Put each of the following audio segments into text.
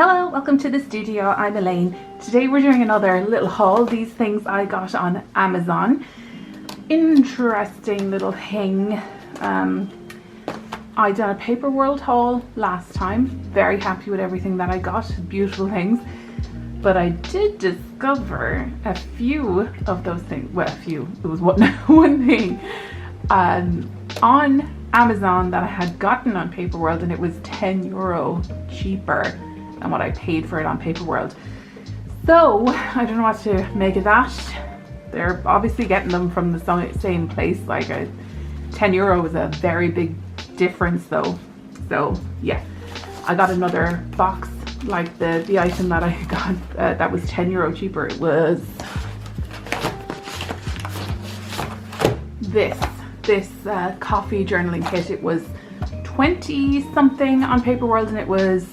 Hello, welcome to the studio. I'm Elaine. Today we're doing another little haul. These things I got on Amazon. Interesting little thing. I done a Paper World haul last time. Very happy with everything that I got. Beautiful things. But I did discover a few of those things. Well, a few. It was one thing on Amazon that I had gotten on Paper World, and it was €10 cheaper than what I paid for it on Paper World. So I don't know what to make of that. They're obviously getting them from the same place. Like €10 was a very big difference though. So yeah, I got another box like the item that I got that was €10 cheaper. It was this coffee journaling kit. It was 20 something on Paper World and it was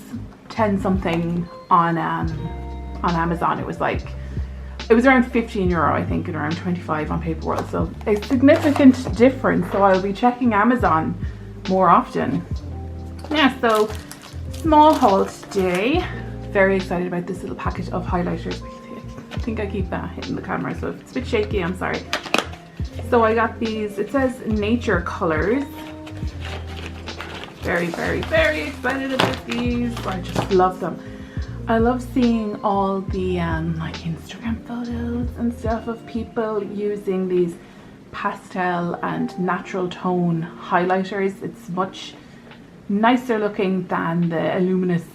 10 something on Amazon. It was around €15 I think, and around 25 on Paper World. So a significant difference. So I'll be checking Amazon more often. Yeah, so small haul today. Very excited about this little packet of highlighters. I think I keep hitting the camera, so if it's a bit shaky, I'm sorry. So I got these, it says nature colors. Very, very, very excited about these. I just love them. I love seeing all the like Instagram photos and stuff of people using these pastel and natural tone highlighters. It's much nicer looking than the luminous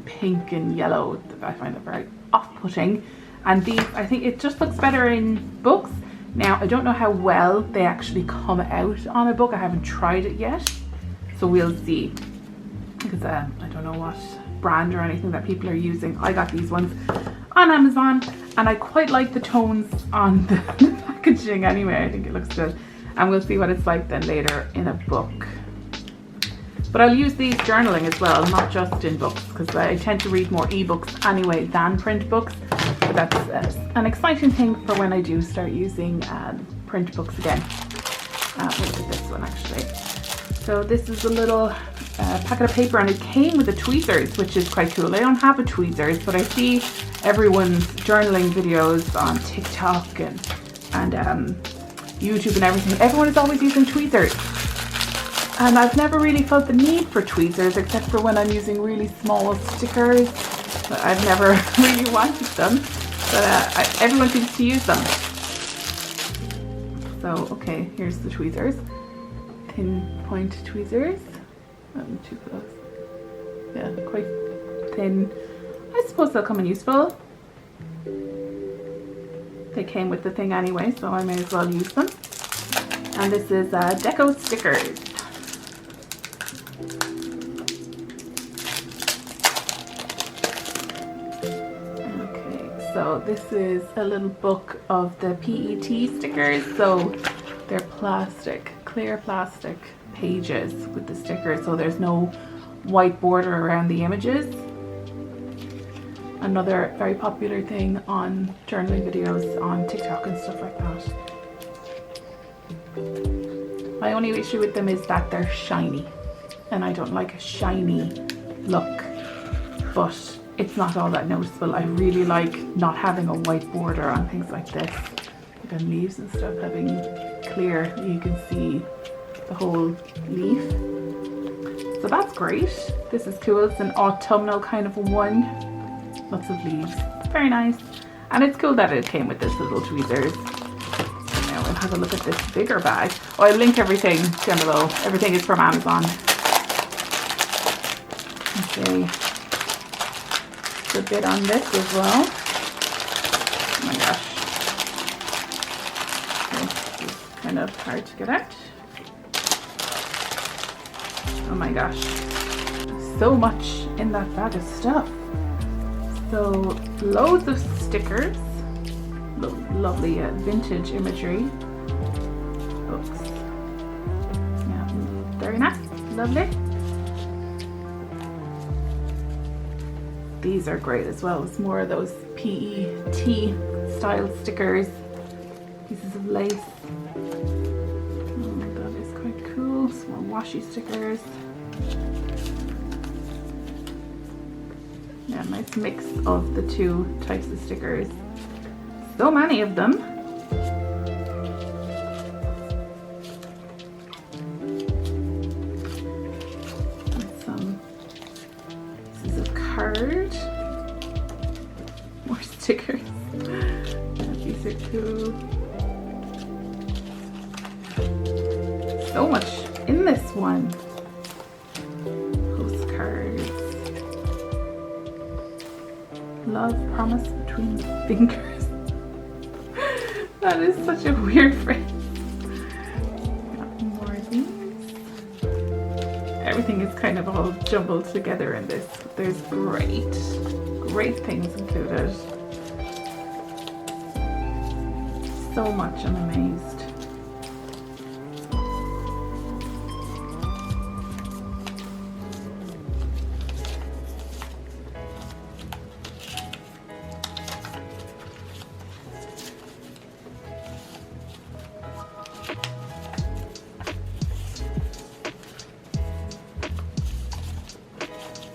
pink and yellow. I find it very off-putting. And these, I think it just looks better in books. Now, I don't know how well they actually come out on a book. I haven't tried it yet. So we'll see, because I don't know what brand or anything that people are using. I got these ones on Amazon and I quite like the tones on the packaging anyway. I think it looks good, and we'll see what it's like then later in a book. But I'll use these journaling as well, not just in books, because I tend to read more ebooks anyway than print books. But that's an exciting thing for when I do start using print books again. Look at this one actually. So this is a little packet of paper, and it came with the tweezers, which is quite cool. I don't have a tweezers, but I see everyone's journaling videos on TikTok and YouTube and everything. Everyone is always using tweezers. And I've never really felt the need for tweezers, except for when I'm using really small stickers. But I've never really wanted them. But everyone seems to use them. So, okay, here's the tweezers. Thin point tweezers. Too close. Yeah, quite thin. I suppose they'll come in useful. They came with the thing anyway, so I may as well use them. And this is Deco Stickers. Okay, so this is a little book of the PET stickers. So they're plastic. Clear plastic pages with the stickers, so there's no white border around the images. Another very popular thing on journaling videos on TikTok and stuff like that. My only issue with them is that they're shiny, and I don't like a shiny look, but it's not all that noticeable. I really like not having a white border on things like this, like on leaves and stuff, having clear, you can see the whole leaf. So that's great. This is cool. It's an autumnal kind of one. Lots of leaves. Very nice. And it's cool that it came with this little tweezers. Now we'll have a look at this bigger bag. Oh, I'll link everything down below. Everything is from Amazon. Okay. The bit on this as well. Oh my gosh. This is kind of hard to get out. Oh my gosh, so much in that bag of stuff. So loads of stickers, lovely vintage imagery, books. Yeah, very nice, lovely. These are great as well. It's more of those PET style stickers, pieces of lace. That is quite cool. Some more washi stickers. Yeah, nice mix of the two types of stickers. So many of them. And some pieces of card. More stickers. These are cool. So much in this one. Postcards. Love promise between fingers. That is such a weird phrase. Got more of these. Everything is kind of all jumbled together in this. There's great things included. So much, I'm amazed.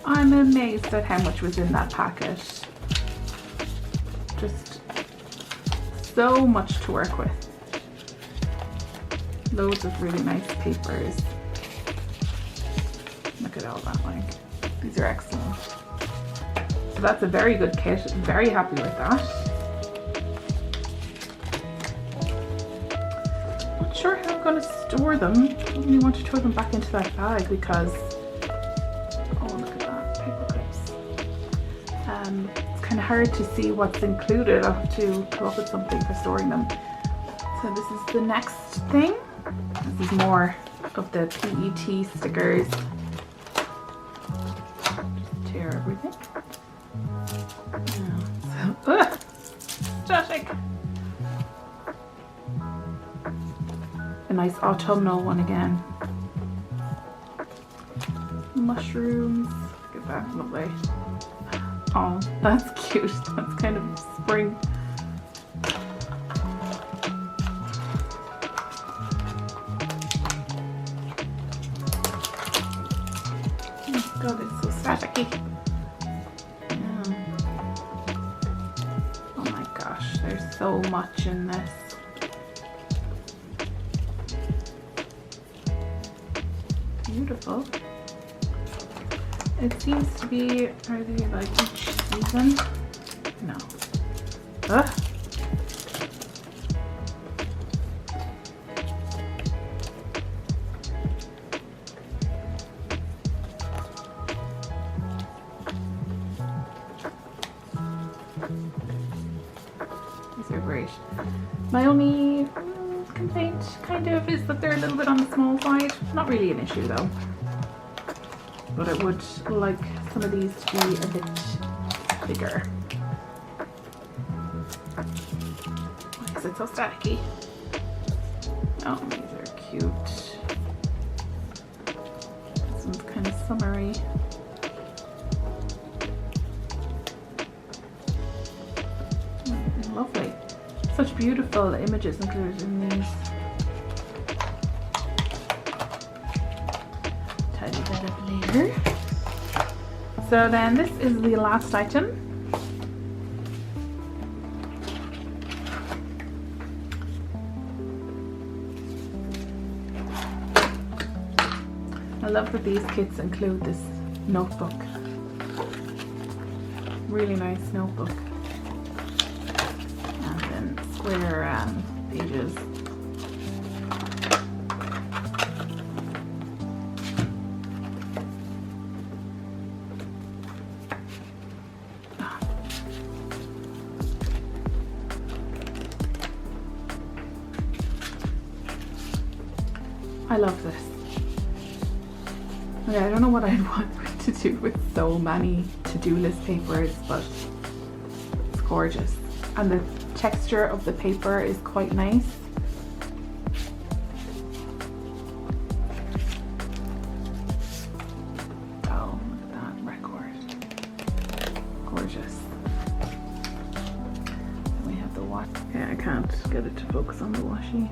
I'm amazed at how much was in that packet. Just so much to work with. Loads of really nice papers. Look at all that, like. These are excellent. So that's a very good kit. I'm very happy with that. Not sure how I'm going to store them. I really want to throw them back into that bag because it's kind of hard to see what's included. I'll have to come up with something for storing them. So this is the next thing. This is more of the PET stickers. Just tear everything. Static. A nice autumnal one again. Mushrooms. Look at that, lovely. Oh, that's cute. That's kind of spring. Oh god, it's so staticky. Yeah. Oh my gosh, there's so much in this. Beautiful. It seems to be, are they like each season? No. Ugh. These are great. My only complaint kind of is that they're a little bit on the small side. Not really an issue though. But I would like some of these to be a bit bigger. Why is it so staticky? Oh, these are cute. This one's kind of summery. Lovely. Such beautiful images included in these. Tidy that up later. So then this is the last item. I love that these kits include this notebook. Really nice notebook. And then square pages. I love this. Okay, I don't know what I'd want to do with so many to-do list papers, but it's gorgeous. And the texture of the paper is quite nice. Oh, look at that record. Gorgeous. And we have the washi. Okay, I can't get it to focus on the washi.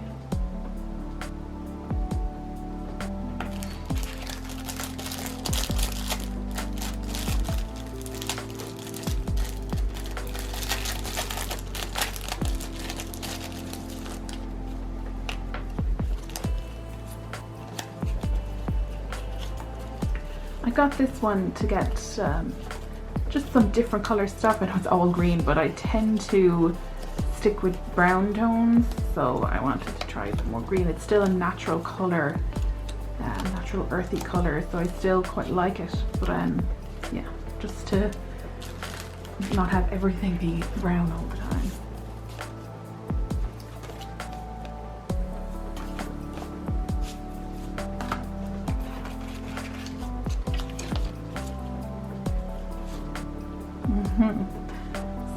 got this one to get just some different color stuff. I know it's all green, but I tend to stick with brown tones, so I wanted to try a bit more green. It's still a natural color, natural earthy color, so I still quite like it, but yeah, just to not have everything be brown all the time.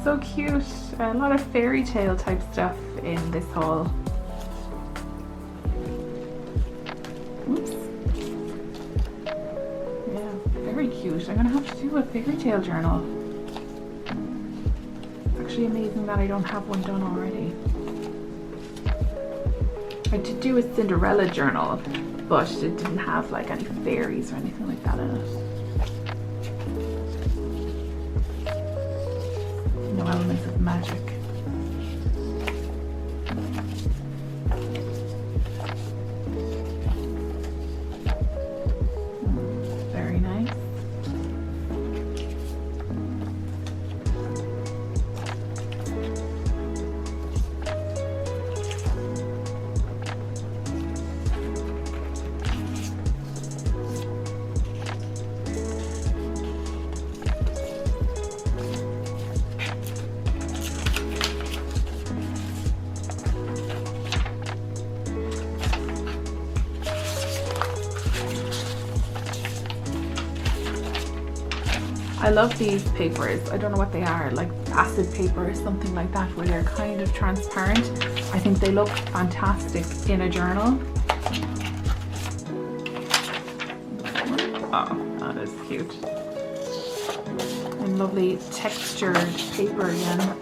So cute. A lot of fairy tale type stuff in this haul. Oops. Yeah, very cute. I'm gonna have to do a fairy tale journal. It's actually amazing that I don't have one done already. I did do a Cinderella journal, but it didn't have like any fairies or anything like that in it. No elements of magic. Very nice. I love these papers. I don't know what they are, like acid paper or something like that, where they're kind of transparent. I think they look fantastic in a journal. Oh, that is cute. And lovely textured paper again.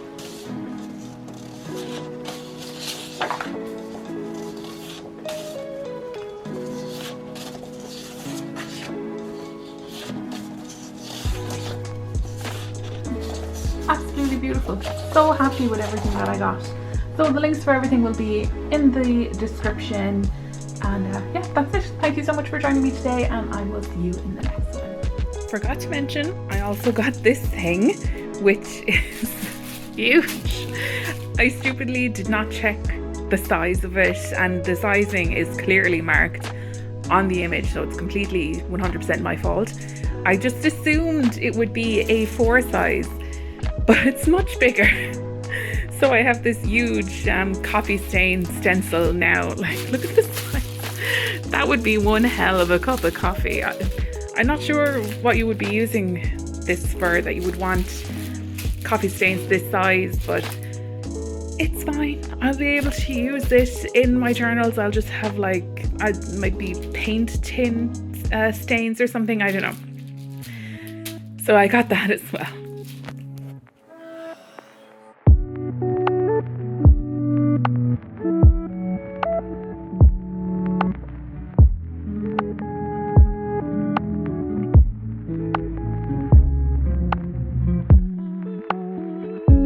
Absolutely beautiful. So happy with everything that I got. So the links for everything will be in the description. And yeah, that's it. Thank you so much for joining me today, and I will see you in the next one. Forgot to mention, I also got this thing, which is huge. I stupidly did not check the size of it, and the sizing is clearly marked on the image, so it's completely 100% my fault. I just assumed it would be A4 size, but it's much bigger. So I have this huge coffee stain stencil now. Like, look at this size. That would be one hell of a cup of coffee. I'm not sure what you would be using this for, that you would want coffee stains this size, but it's fine. I'll be able to use it in my journals. I'll just have like, might be paint tin stains or something, I don't know. So I got that as well.